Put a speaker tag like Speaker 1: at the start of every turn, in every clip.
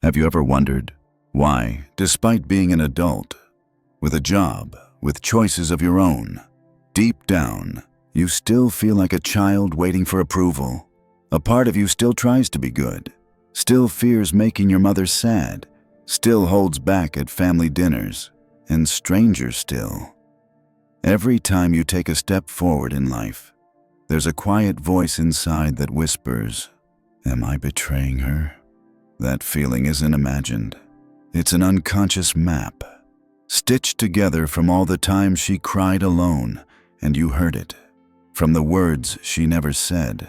Speaker 1: Have you ever wondered why, despite being an adult, with a job, with choices of your own, deep down, you still feel like a child waiting for approval? A part of you still tries to be good, still fears making your mother sad, still holds back at family dinners, and stranger still. Every time you take a step forward in life, there's a quiet voice inside that whispers, "Am I betraying her?" That feeling isn't imagined. It's an unconscious map, stitched together from all the times she cried alone, and you heard it. From the words she never said,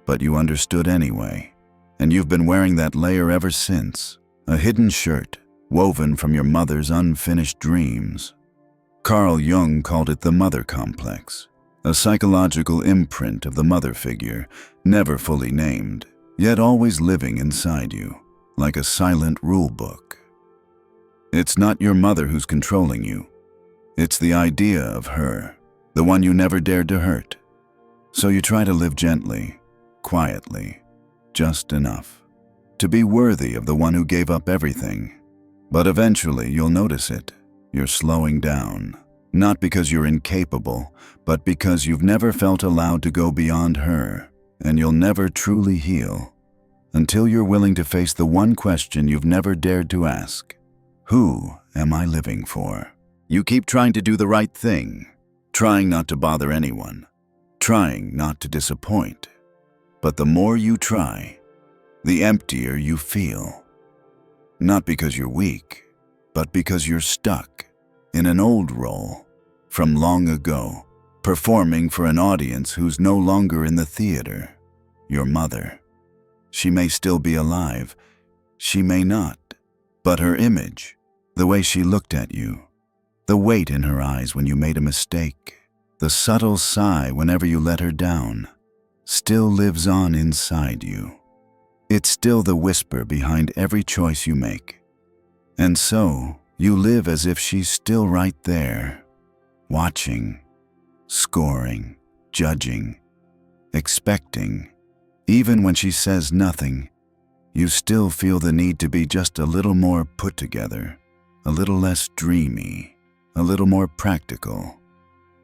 Speaker 1: but you understood anyway. And you've been wearing that layer ever since, a hidden shirt woven from your mother's unfinished dreams. Carl Jung called it the mother complex, a psychological imprint of the mother figure, never fully named, yet always living inside you, like a silent rule book. It's not your mother who's controlling you. It's the idea of her, the one you never dared to hurt. So you try to live gently, quietly, just enough to be worthy of the one who gave up everything. But eventually you'll notice it. You're slowing down, not because you're incapable, but because you've never felt allowed to go beyond her, and you'll never truly heal until you're willing to face the one question you've never dared to ask. Who am I living for? You keep trying to do the right thing, trying not to bother anyone, trying not to disappoint. But the more you try, the emptier you feel. Not because you're weak, but because you're stuck in an old role from long ago, performing for an audience who's no longer in the theater. Your mother. She may still be alive, she may not, but her image, the way she looked at you, the weight in her eyes when you made a mistake, the subtle sigh whenever you let her down, still lives on inside you. It's still the whisper behind every choice you make. And so, you live as if she's still right there, watching, scoring, judging, expecting. Even when she says nothing, you still feel the need to be just a little more put together, a little less dreamy, a little more practical,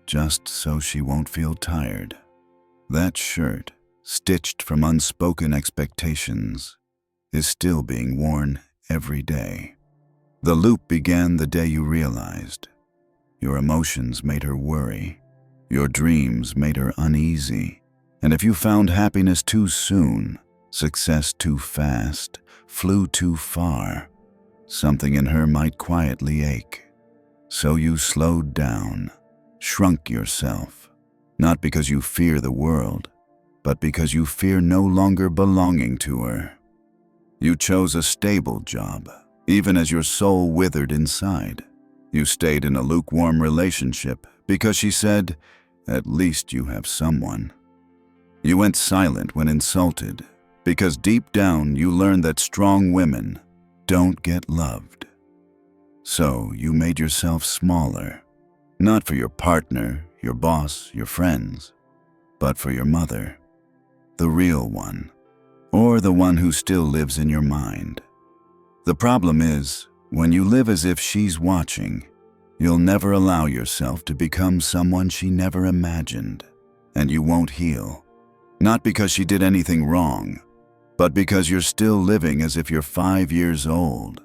Speaker 1: just so she won't feel tired. That shirt, stitched from unspoken expectations, is still being worn every day. The loop began the day you realized. Your emotions made her worry. Your dreams made her uneasy. And if you found happiness too soon, success too fast, flew too far, something in her might quietly ache. So you slowed down, shrunk yourself, not because you fear the world, but because you fear no longer belonging to her. You chose a stable job, even as your soul withered inside. You stayed in a lukewarm relationship because she said, "At least you have someone." You went silent when insulted because deep down you learned that strong women don't get loved. So you made yourself smaller, not for your partner, your boss, your friends, but for your mother, the real one, or the one who still lives in your mind. The problem is, when you live as if she's watching, you'll never allow yourself to become someone she never imagined, and you won't heal. Not because she did anything wrong, but because you're still living as if you're 5 years old,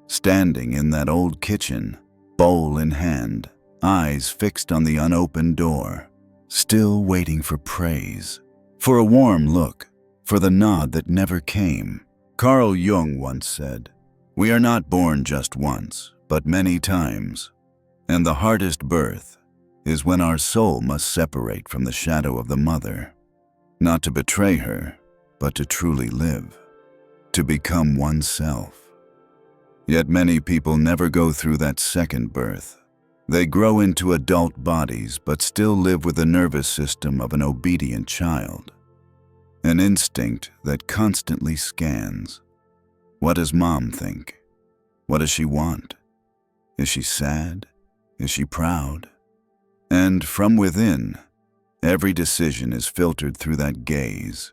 Speaker 1: standing in that old kitchen, bowl in hand, eyes fixed on the unopened door, still waiting for praise, for a warm look, for the nod that never came. Carl Jung once said, "We are not born just once, but many times, and the hardest birth is when our soul must separate from the shadow of the mother. Not to betray her, but to truly live, to become oneself." Yet many people never go through that second birth. They grow into adult bodies but still live with the nervous system of an obedient child. An instinct that constantly scans. What does mom think? What does she want? Is she sad? Is she proud? And from within, every decision is filtered through that gaze,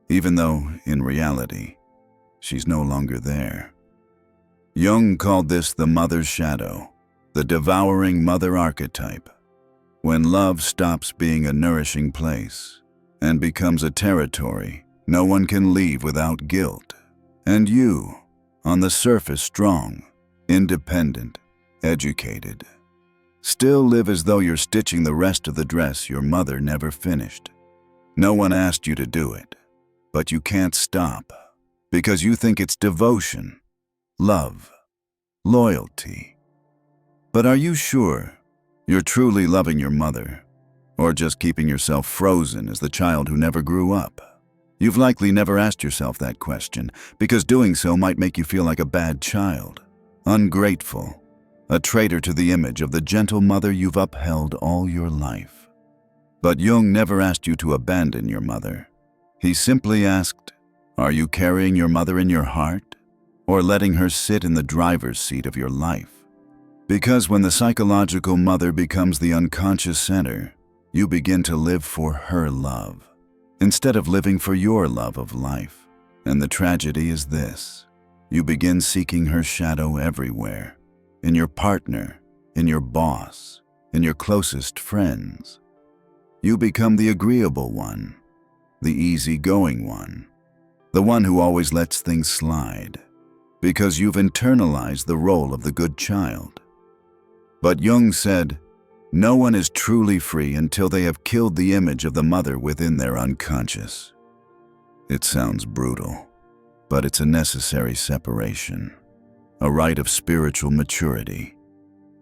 Speaker 1: even though, in reality, she's no longer there. Jung called this the mother's shadow, the devouring mother archetype. When love stops being a nourishing place and becomes a territory no one can leave without guilt, and you, on the surface strong, independent, educated, still live as though you're stitching the rest of the dress your mother never finished. No one asked you to do it, but you can't stop because you think it's devotion, love, loyalty. But are you sure you're truly loving your mother, or just keeping yourself frozen as the child who never grew up? You've likely never asked yourself that question, because doing so might make you feel like a bad child, ungrateful, a traitor to the image of the gentle mother you've upheld all your life. But Jung never asked you to abandon your mother. He simply asked, are you carrying your mother in your heart, or letting her sit in the driver's seat of your life? Because when the psychological mother becomes the unconscious center, you begin to live for her love, instead of living for your love of life. And the tragedy is this: you begin seeking her shadow everywhere, in your partner, in your boss, in your closest friends. You become the agreeable one, the easygoing one, the one who always lets things slide, because you've internalized the role of the good child. But Jung said, no one is truly free until they have killed the image of the mother within their unconscious. It sounds brutal, but it's a necessary separation, a rite of spiritual maturity,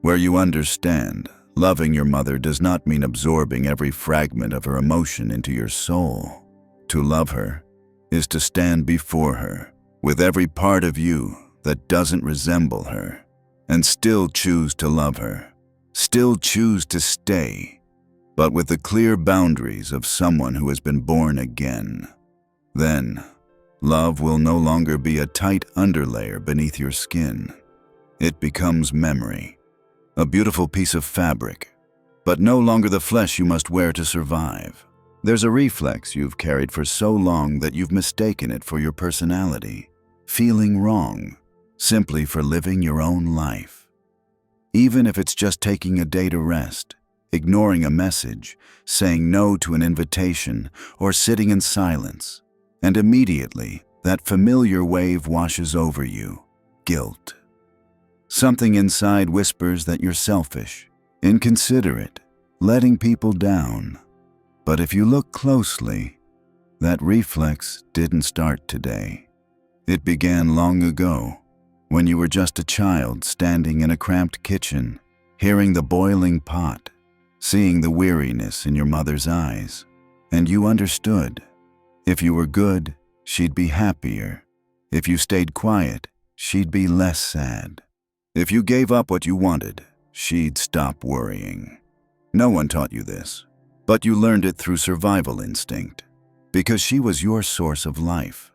Speaker 1: where you understand loving your mother does not mean absorbing every fragment of her emotion into your soul. To love her is to stand before her with every part of you that doesn't resemble her, and still choose to love her, still choose to stay, but with the clear boundaries of someone who has been born again. Then, love will no longer be a tight underlayer beneath your skin. It becomes memory, a beautiful piece of fabric, but no longer the flesh you must wear to survive. There's a reflex you've carried for so long that you've mistaken it for your personality, feeling wrong, simply for living your own life. Even if it's just taking a day to rest, ignoring a message, saying no to an invitation, or sitting in silence, and immediately that familiar wave washes over you, guilt. Something inside whispers that you're selfish, inconsiderate, letting people down. But if you look closely, that reflex didn't start today. It began long ago, when you were just a child standing in a cramped kitchen, hearing the boiling pot, seeing the weariness in your mother's eyes, and you understood. If you were good, she'd be happier. If you stayed quiet, she'd be less sad. If you gave up what you wanted, she'd stop worrying. No one taught you this, but you learned it through survival instinct, because she was your source of life.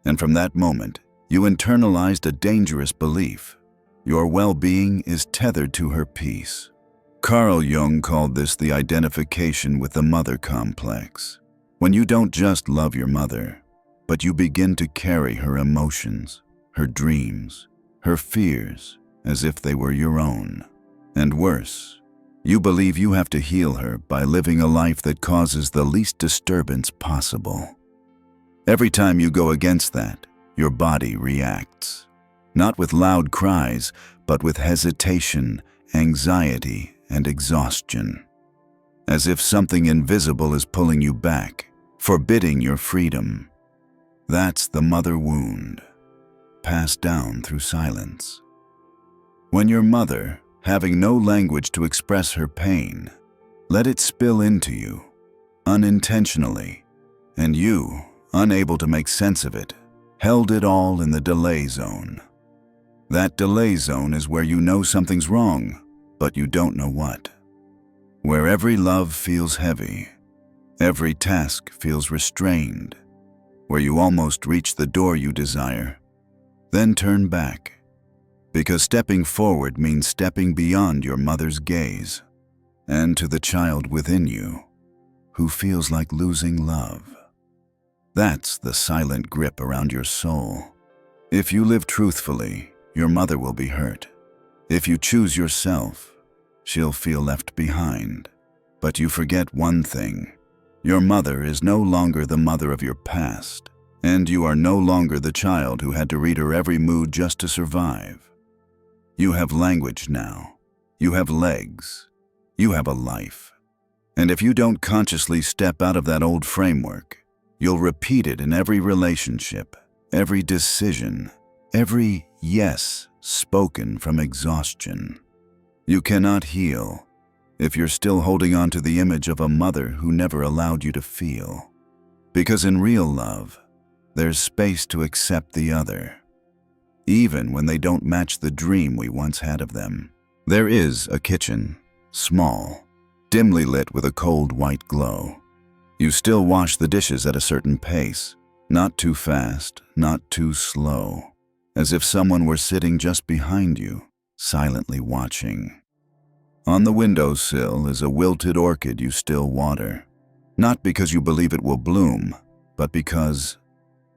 Speaker 1: And from that moment, you internalized a dangerous belief. Your well-being is tethered to her peace. Carl Jung called this the identification with the mother complex. When you don't just love your mother, but you begin to carry her emotions, her dreams, her fears, as if they were your own. And worse, you believe you have to heal her by living a life that causes the least disturbance possible. Every time you go against that, your body reacts, not with loud cries, but with hesitation, anxiety, and exhaustion, as if something invisible is pulling you back, forbidding your freedom. That's the mother wound, passed down through silence. When your mother, having no language to express her pain, let it spill into you, unintentionally, and you, unable to make sense of it, held it all in the delay zone. That delay zone is where you know something's wrong, but you don't know what. Where every love feels heavy, every task feels restrained, where you almost reach the door you desire, then turn back. Because stepping forward means stepping beyond your mother's gaze, and to the child within you, who feels like losing love. That's the silent grip around your soul. If you live truthfully, your mother will be hurt. If you choose yourself, she'll feel left behind. But you forget one thing. Your mother is no longer the mother of your past, and you are no longer the child who had to read her every mood just to survive. You have language now. You have legs. You have a life. And if you don't consciously step out of that old framework, you'll repeat it in every relationship, every decision, every yes spoken from exhaustion. You cannot heal if you're still holding on to the image of a mother who never allowed you to feel. Because in real love, there's space to accept the other, even when they don't match the dream we once had of them. There is a kitchen, small, dimly lit with a cold white glow. You still wash the dishes at a certain pace, not too fast, not too slow, as if someone were sitting just behind you, silently watching. On the windowsill is a wilted orchid you still water, not because you believe it will bloom, but because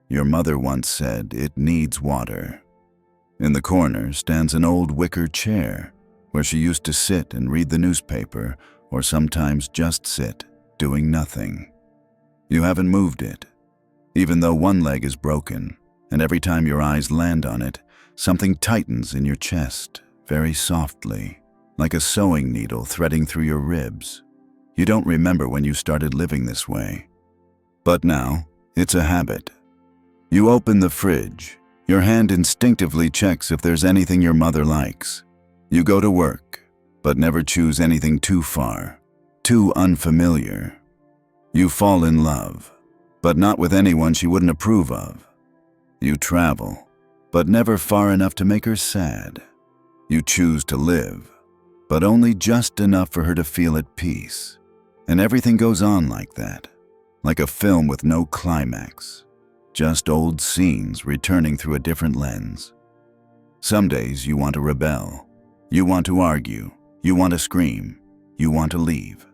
Speaker 1: your mother once said it needs water. In the corner stands an old wicker chair where she used to sit and read the newspaper, or sometimes just sit, doing nothing. You haven't moved it, even though one leg is broken, and every time your eyes land on it, something tightens in your chest, very softly, like a sewing needle threading through your ribs. You don't remember when you started living this way. But now, it's a habit. You open the fridge. Your hand instinctively checks if there's anything your mother likes. You go to work, but never choose anything too far, too unfamiliar. You fall in love, but not with anyone she wouldn't approve of. You travel, but never far enough to make her sad. You choose to live, but only just enough for her to feel at peace. And everything goes on like that, like a film with no climax, just old scenes returning through a different lens. Some days you want to rebel, you want to argue, you want to scream, you want to leave.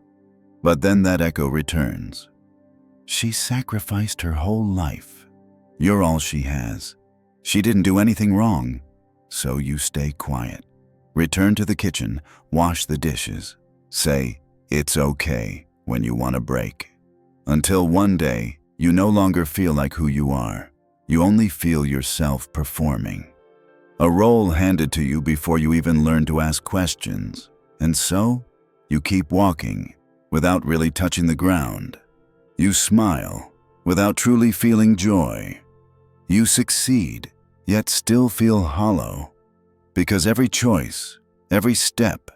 Speaker 1: But then that echo returns. She sacrificed her whole life. You're all she has. She didn't do anything wrong, so you stay quiet. Return to the kitchen, wash the dishes. Say, "It's okay," when you want a break. Until one day, you no longer feel like who you are. You only feel yourself performing. A role handed to you before you even learn to ask questions. And so, you keep walking, without really touching the ground. You smile, without truly feeling joy. You succeed, yet still feel hollow. Because every choice, every step,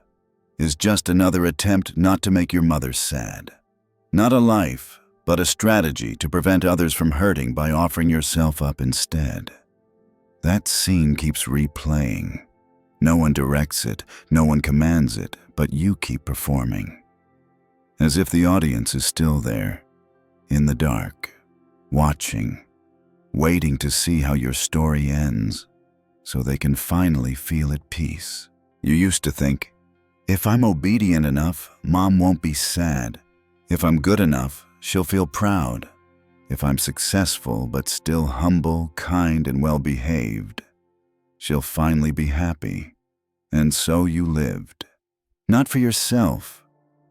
Speaker 1: is just another attempt not to make your mother sad. Not a life, but a strategy to prevent others from hurting by offering yourself up instead. That scene keeps replaying. No one directs it, no one commands it, but you keep performing. As if the audience is still there, in the dark, watching, waiting to see how your story ends, so they can finally feel at peace. You used to think, if I'm obedient enough, Mom won't be sad. If I'm good enough, she'll feel proud. If I'm successful but still humble, kind, and well-behaved, she'll finally be happy. And so you lived. Not for yourself,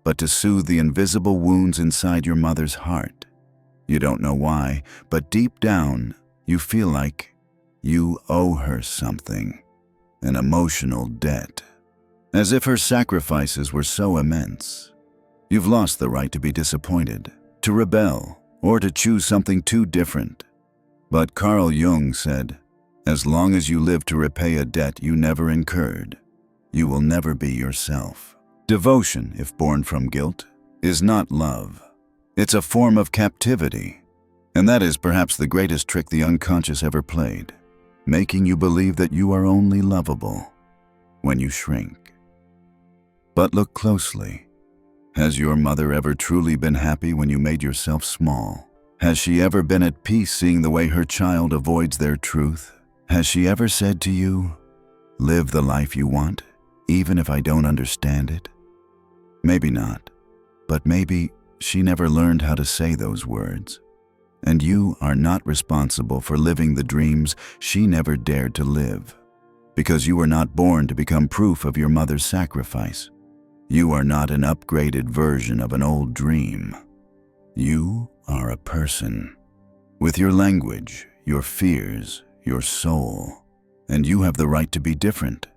Speaker 1: but to soothe the invisible wounds inside your mother's heart. You don't know why, but deep down, you feel like you owe her something, an emotional debt. As if her sacrifices were so immense. You've lost the right to be disappointed, to rebel, or to choose something too different. But Carl Jung said, as long as you live to repay a debt you never incurred, you will never be yourself. Devotion, if born from guilt, is not love. It's a form of captivity. And that is perhaps the greatest trick the unconscious ever played, making you believe that you are only lovable when you shrink. But look closely. Has your mother ever truly been happy when you made yourself small? Has she ever been at peace seeing the way her child avoids their truth? Has she ever said to you, "Live the life you want, even if I don't understand it"? Maybe not, but maybe she never learned how to say those words. And you are not responsible for living the dreams she never dared to live. because you were not born to become proof of your mother's sacrifice. You are not an upgraded version of an old dream. You are a person, with your language, your fears, your soul, and you have the right to be different,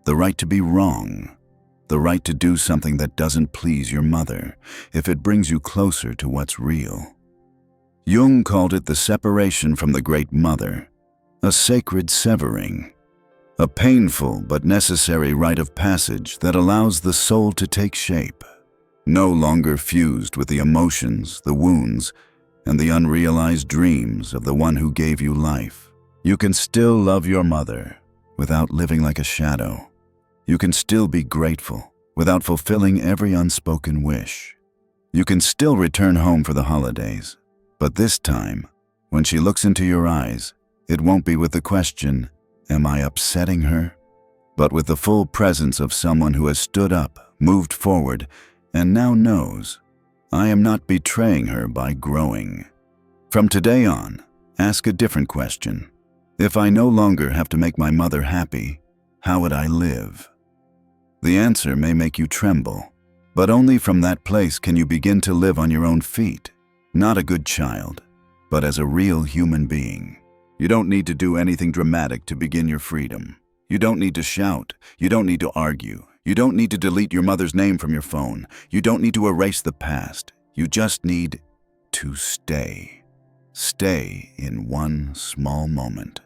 Speaker 1: the right to be wrong, the right to do something that doesn't please your mother if it brings you closer to what's real. Jung called it the separation from the Great Mother, a sacred severing, a painful but necessary rite of passage that allows the soul to take shape, no longer fused with the emotions, the wounds, and the unrealized dreams of the one who gave you life. You can still love your mother without living like a shadow. You can still be grateful without fulfilling every unspoken wish. You can still return home for the holidays, but this time, when she looks into your eyes, it won't be with the question, "Am I upsetting her?" but with the full presence of someone who has stood up, moved forward, and now knows, "I am not betraying her by growing." From today on, ask a different question. If I no longer have to make my mother happy, how would I live? The answer may make you tremble, but only from that place can you begin to live on your own feet, not a good child, but as a real human being. You don't need to do anything dramatic to begin your freedom. You don't need to shout. You don't need to argue. You don't need to delete your mother's name from your phone. You don't need to erase the past. You just need to stay. Stay in one small moment,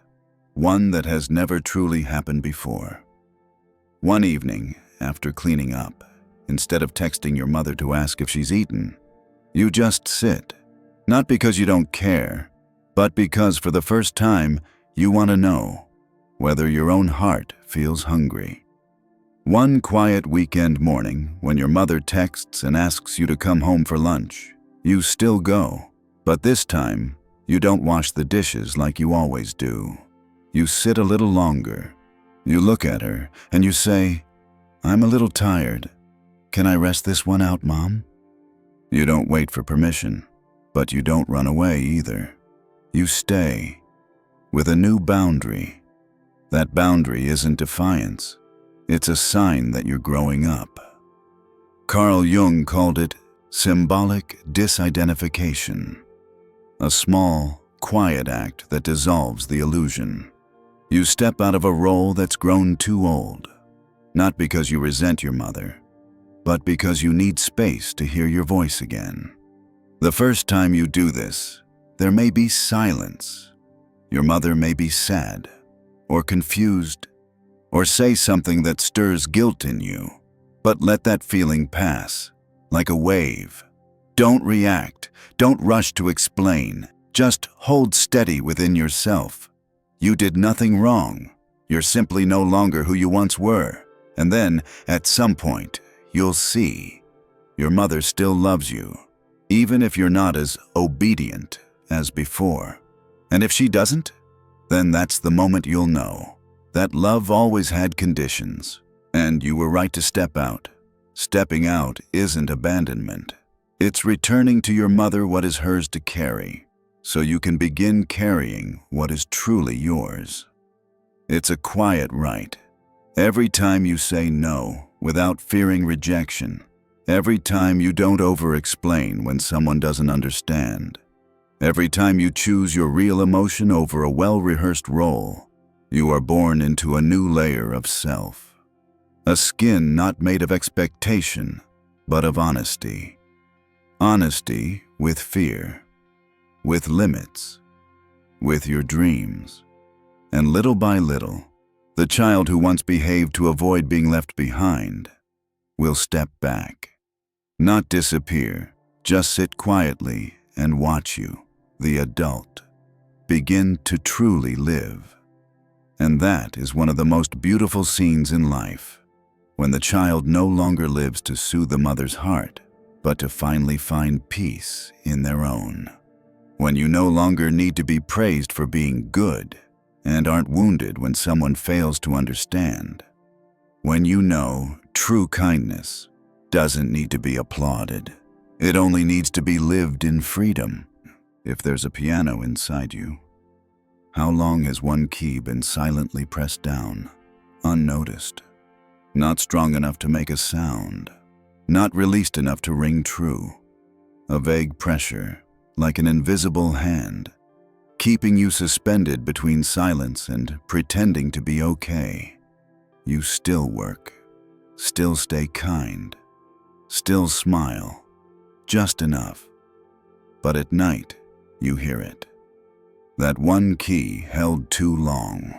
Speaker 1: one that has never truly happened before. One evening, after cleaning up, instead of texting your mother to ask if she's eaten, you just sit, not because you don't care, but because for the first time you want to know whether your own heart feels hungry. One quiet weekend morning, when your mother texts and asks you to come home for lunch, you still go, but this time you don't wash the dishes like you always do. You sit a little longer. You look at her and you say, "I'm a little tired. Can I rest this one out, Mom?" You don't wait for permission, but you don't run away either. You stay with a new boundary. That boundary isn't defiance. It's a sign that you're growing up. Carl Jung called it symbolic disidentification, a small, quiet act that dissolves the illusion. You step out of a role that's grown too old, not because you resent your mother, but because you need space to hear your voice again. The first time you do this, there may be silence. Your mother may be sad, or confused, or say something that stirs guilt in you, but let that feeling pass, like a wave. Don't react, don't rush to explain, just hold steady within yourself. You did nothing wrong. You're simply no longer who you once were. And then, at some point, you'll see your mother still loves you, even if you're not as obedient as before. And if she doesn't, then that's the moment you'll know that love always had conditions, and you were right to step out. Stepping out isn't abandonment. It's returning to your mother what is hers to carry, so you can begin carrying what is truly yours. It's a quiet right. Every time you say no without fearing rejection, every time you don't over-explain when someone doesn't understand, every time you choose your real emotion over a well-rehearsed role, you are born into a new layer of self. A skin not made of expectation, but of honesty. Honesty with fear, with limits, with your dreams. And little by little, the child who once behaved to avoid being left behind will step back. Not disappear, just sit quietly and watch you, the adult, begin to truly live. And that is one of the most beautiful scenes in life, when the child no longer lives to soothe the mother's heart, but to finally find peace in their own. When you no longer need to be praised for being good, and aren't wounded when someone fails to understand. When you know true kindness doesn't need to be applauded. It only needs to be lived in freedom. If there's a piano inside you, how long has one key been silently pressed down? unnoticed. Not strong enough to make a sound. Not released enough to ring true. A vague pressure, like an invisible hand, keeping you suspended between silence and pretending to be okay. You still work, still stay kind, still smile, just enough. But at night, you hear it. That one key held too long.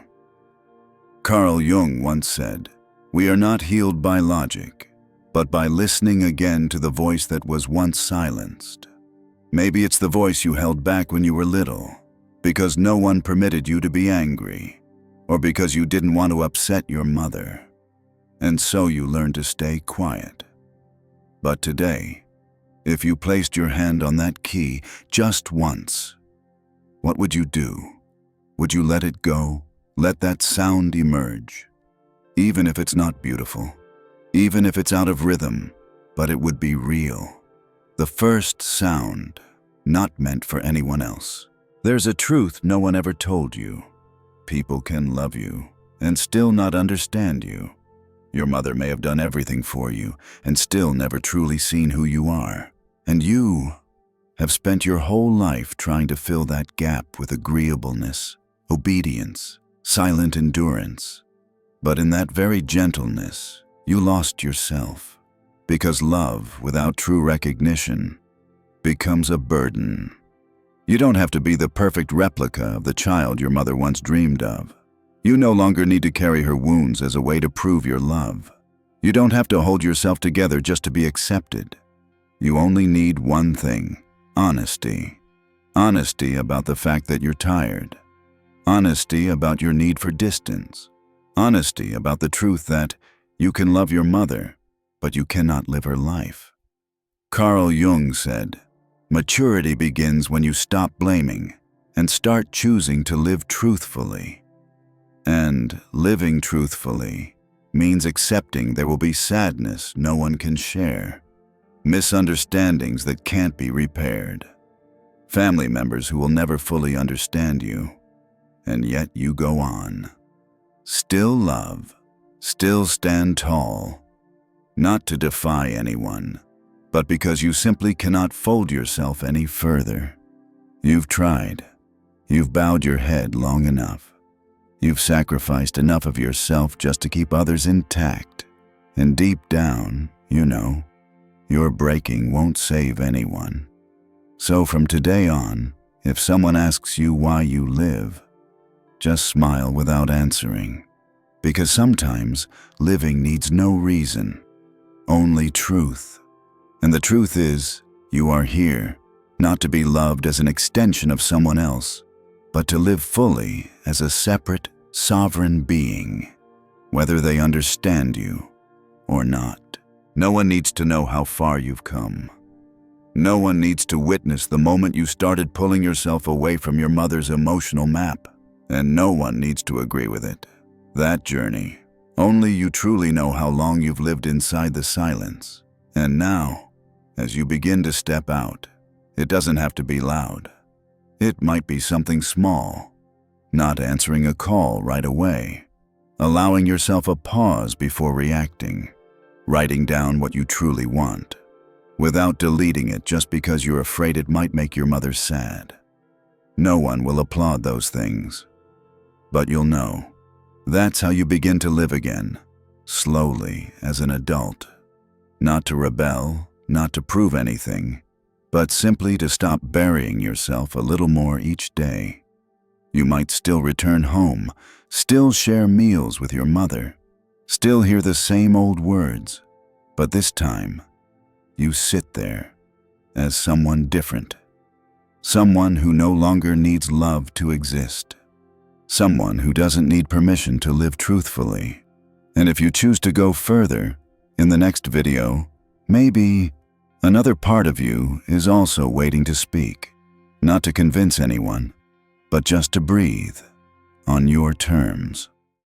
Speaker 1: Carl Jung once said, "We are not healed by logic, but by listening again to the voice that was once silenced." Maybe it's the voice you held back when you were little, because no one permitted you to be angry, or because you didn't want to upset your mother. And so you learned to stay quiet. But today, if you placed your hand on that key just once, what would you do? Would you let it go? Let that sound emerge? Even if it's not beautiful, even if it's out of rhythm, but it would be real. The first sound, not meant for anyone else. There's a truth no one ever told you. People can love you and still not understand you. Your mother may have done everything for you and still never truly seen who you are. And you have spent your whole life trying to fill that gap with agreeableness, obedience, silent endurance. But in that very gentleness, you lost yourself. Because love without true recognition becomes a burden. You don't have to be the perfect replica of the child your mother once dreamed of. You no longer need to carry her wounds as a way to prove your love. You don't have to hold yourself together just to be accepted. You only need one thing: honesty. Honesty about the fact that you're tired. Honesty about your need for distance. Honesty about the truth that you can love your mother, but you cannot live her life. Carl Jung said, "Maturity begins when you stop blaming and start choosing to live truthfully." And living truthfully means accepting there will be sadness no one can share, misunderstandings that can't be repaired, family members who will never fully understand you, and yet you go on. Still love, still stand tall, not to defy anyone, but because you simply cannot fold yourself any further. You've tried. You've bowed your head long enough. You've sacrificed enough of yourself just to keep others intact. And deep down, you know, your breaking won't save anyone. So from today on, if someone asks you why you live, just smile without answering. Because sometimes living needs no reason, only truth. And the truth is, you are here, not to be loved as an extension of someone else, but to live fully as a separate, sovereign being, whether they understand you or not. No one needs to know how far you've come. No one needs to witness the moment you started pulling yourself away from your mother's emotional map, and no one needs to agree with it. That journey, only you truly know how long you've lived inside the silence. And now, as you begin to step out, it doesn't have to be loud. It might be something small, not answering a call right away, allowing yourself a pause before reacting, writing down what you truly want, without deleting it just because you're afraid it might make your mother sad. No one will applaud those things, but you'll know. That's how you begin to live again, slowly as an adult. Not to rebel, not to prove anything, but simply to stop burying yourself a little more each day. You might still return home, still share meals with your mother, still hear the same old words, but this time, you sit there as someone different, someone who no longer needs love to exist, someone who doesn't need permission to live truthfully. And if you choose to go further, in the next video, maybe another part of you is also waiting to speak, not to convince anyone, but just to breathe on your terms.